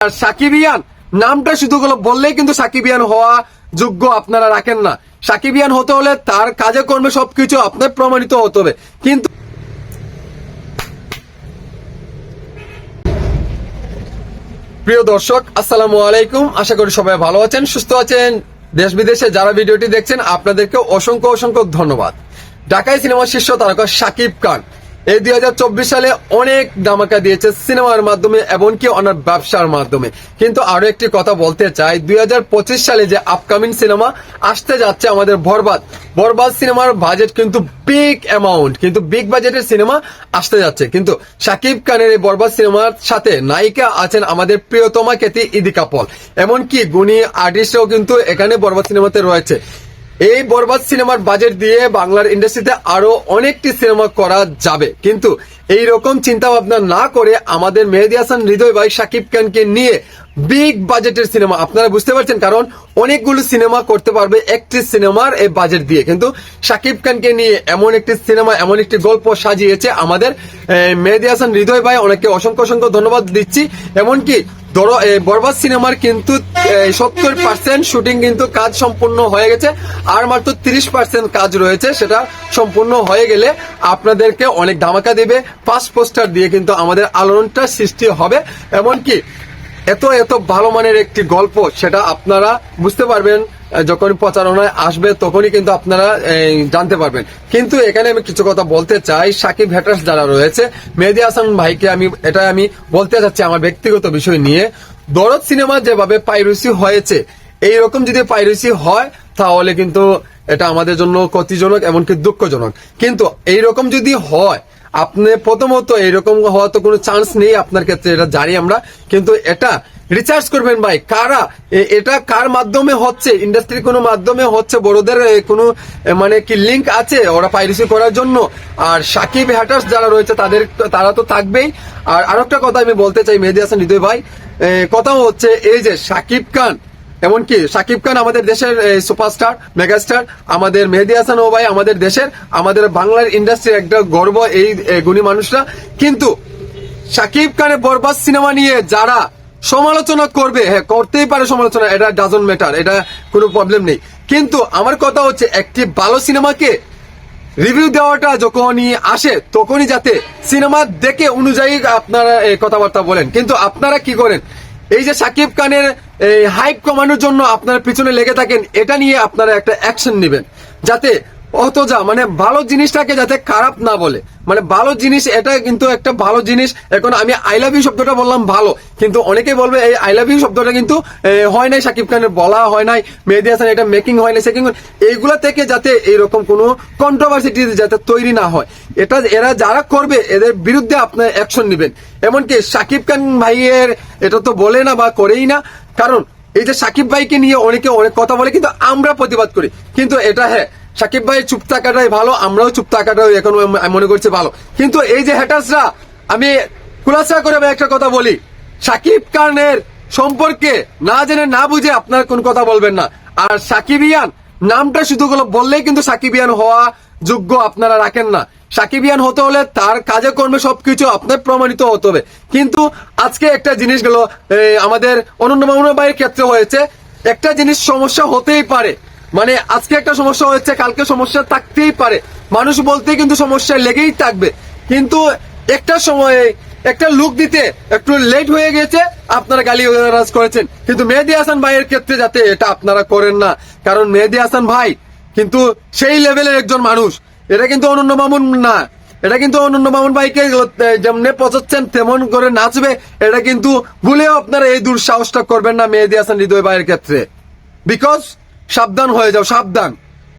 আর সাকিবিয়ান নামটা শুধু বললেই কিন্তু সাকিবিয়ান হওয়া যোগ্য আপনারা রাখেন না। সাকিবিয়ান হতে হলে তার কাজে কর্মে সবকিছু আপনার প্রমাণিত হতে হবে। কিন্তু প্রিয় দর্শক, আসসালামু আলাইকুম। আশা করি সবাই ভালো আছেন, সুস্থ আছেন। দেশ বিদেশে যারা ভিডিওটি দেখছেন আপনাদেরকে অসংখ্য অসংখ্য ধন্যবাদ। ঢাকাই সিনেমার শীর্ষ তারকা শাকিব খান এই 2024 সালে অনেক ধামাকা দিয়েছে সিনেমার মাধ্যমে, এমনকি অনেক ব্যবসার মাধ্যমে। কিন্তু আরো একটি কথা বলতে চাই, 2025 সালে যে আপকামিং সিনেমা আসতে যাচ্ছে আমাদের বরবাদ সিনেমার বাজেট কিন্তু বিগ অ্যামাউন্ট, কিন্তু বিগ বাজেটের সিনেমা আসতে যাচ্ছে। কিন্তু শাকিব খানের এই বরবাদ সিনেমার সাথে নায়িকা আছেন আমাদের প্রিয়তমা খ্যাতি ইদিকা পল, এমনকি গুণী আর্টিস্টও কিন্তু এখানে বরবাদ সিনেমাতে রয়েছে। এই বরবাদ সিনেমার বাজেট দিয়ে বাংলার ইন্ডাস্ট্রিতে আরো অনেকটি সিনেমা করা যাবে। কিন্তু এই রকম চিন্তা ভাবনা না করে আমাদের মেহেদী হাসান হৃদয় ভাই শাকিব খানকে নিয়ে বিগ বাজেটের সিনেমা, আপনারা বুঝতে পারছেন, কারণ অনেকগুলো সিনেমা করতে পারবে একটি সিনেমার এই বাজেট দিয়ে। কিন্তু শাকিব খানকে নিয়ে এমন একটি সিনেমা, এমন একটি গল্প সাজিয়েছে আমাদের মেহেদী হাসান হৃদয় ভাই, অনেককে অসংখ্য অসংখ্য ধন্যবাদ দিচ্ছি। এমনকি ধরো বরবাদ সিনেমার কিন্তু 70% শুটিং কিন্তু কাজ সম্পূর্ণ হয়ে গেছে, আর মাত্র 30% কাজ রয়েছে। সেটা সম্পূর্ণ হয়ে গেলে আপনাদেরকে অনেক ধামাকা দেবে, ফার্স্ট পোস্টার দিয়ে কিন্তু আমাদের আলোড়নটা সৃষ্টি হবে। এমনকি এত এত ভালো মানের একটি গল্প, সেটা আপনারা বুঝতে পারবেন যখন প্রচারণায় আসবে, তখনই কিন্তু আপনারা জানতে পারবেন। কিন্তু এখানে আমি কিছু কথা বলতে চাই, সাকিব হ্যাটার্স যারা রয়েছে, মেহেদী হাসান ভাইকে আমি বলতে চাচ্ছি আমার ব্যক্তিগত বিষয় নিয়ে। দরদ সিনেমা যেভাবে পাইরেসি হয়েছে, এইরকম যদি পাইরেসি হয় তাহলে কিন্তু এটা আমাদের জন্য ক্ষতিজনক, এমনকি দুঃখজনক। কিন্তু এইরকম যদি হয়, আপনি প্রথমত এইরকম হওয়া তো কোনো চান্স নেই আপনার ক্ষেত্রে, এটা জানি আমরা। কিন্তু এটা রিচার্জ করবেন ভাই, কারা এটা কার মাধ্যমে হচ্ছে, ইন্ডাস্ট্রির কোনো মাধ্যমে হচ্ছে, বড়দের কোনো মানে কি লিঙ্ক আছে ওরা পাইরেসি করার জন্য? আর সাকিব হ্যাটার্স যারা রয়েছে তারা তো থাকবেই। আর আরেকটা কথা আমি বলতে চাই মেহেদী হাসান হৃদয় ভাই, কথা হচ্ছে এই যে শাকিব খান, এমনকি শাকিব খান আমাদের দেশের সুপারস্টার, মেগাস্টার, আমাদের মেহেদী হাসান ও ভাই আমাদের দেশের, আমাদের বাংলার ইন্ডাস্ট্রির একটা গর্ব এই গুণী মানুষরা। কিন্তু শাকিব খানের বরবাদ সিনেমা নিয়ে যারা সমালোচনা করবে, হ্যাঁ করতেই পারে সমালোচনা, এটা ডাজন্ট ম্যাটার, এটা কোনো প্রবলেম নেই। কিন্তু আমার কথা হচ্ছে একটি ভালো সিনেমাকে রিভিউ দেওয়াটা যখনই আসে তখনই যাতে সিনেমা দেখে অনুযায়ী আপনারা কথাবার্তা বলেন। কিন্তু আপনারা কি করেন, এই যে শাকিব খানের হাইপ কমানোর জন্য আপনারা পিছনে লেগে থাকেন, এটা নিয়ে আপনারা একটা অ্যাকশন নেবেন, যাতে মানে ভালো জিনিসটাকে যাতে খারাপ না বলে। মানে ভালো জিনিস, এটা কিন্তু একটা ভালো জিনিস। এখন আমি আই লাভ ইউ শব্দটা বললাম ভালো, কিন্তু অনেকে বলবে এই আই লাভ ইউ শব্দটা কিন্তু হয় নাই, শাকিব খানের বলা হয় নাই, মেহেদী হাসান এটা মেকিং হয় নাই, সেকিং, এইগুলা থেকে যাতে এইরকম কোনো কন্ট্রোভার্সি যাতে তৈরি না হয়, এটা এরা যারা করবে এদের বিরুদ্ধে আপনার অ্যাকশন নেবেন। এমনকি শাকিব খান ভাইয়ের এটা তো বলে না বা করেই না, কারণ এই যে শাকিব ভাইকে নিয়ে অনেকে অনেক কথা বলে, কিন্তু আমরা প্রতিবাদ করি। কিন্তু এটা হ্যাঁ, শাকিব ভাই চুপ থাকাটাই ভালো, আমরাও চুপ থাকাটাই এখন মনে করছি ভালো। কিন্তু এই যে হ্যাটার্সরা, আমি খুলাসা করে একটা কথা বলি, শাকিব খানের সম্পর্কে না জেনে না বুঝে আপনার কোন কথা বলবেন না। আর সাকিবিয়ান নামটা শুধু বললেই কিন্তু সাকিবিয়ান হওয়া যোগ্য আপনারা রাখেন না। সাকিবিয়ান হতে হলে তার কাজে কর্মে সবকিছু আপনার প্রমাণিত হতে হবে। কিন্তু আজকে একটা জিনিস আমাদের অনন্য মামুনা ভাইয়ের ক্ষেত্রে হয়েছে, একটা জিনিস সমস্যা হতেই পারে, মানে আজকে একটা সমস্যা হচ্ছে, কালকে সমস্যা থাকতেই পারে, মানুষ বলতে কিন্তু সমস্যা লেগেই থাকবে। কিন্তু একটা সময়ে একটা লুক দিতে একটু লেট হয়ে গেছে, আপনারা গালিগালাজ করেছেন। কিন্তু মেহেদী হাসান ভাইয়ের ক্ষেত্রে যাতে এটা আপনারা করেন না, কারণ মেহেদী হাসান ভাই কিন্তু সেই লেভেলের একজন মানুষ। এটা কিন্তু অনন্য মামুন না, এটা কিন্তু অনন্য মামুন ভাইকে যেমন পচাচ্ছেন তেমন করে নাচবে, এটা কিন্তু ভুলেও আপনারা এই দুঃসাহসটা করবেন না মেহেদী হাসান হৃদয় ভাইয়ের ক্ষেত্রে। বিকজ সাবধান হয়ে যাও, সাবধান।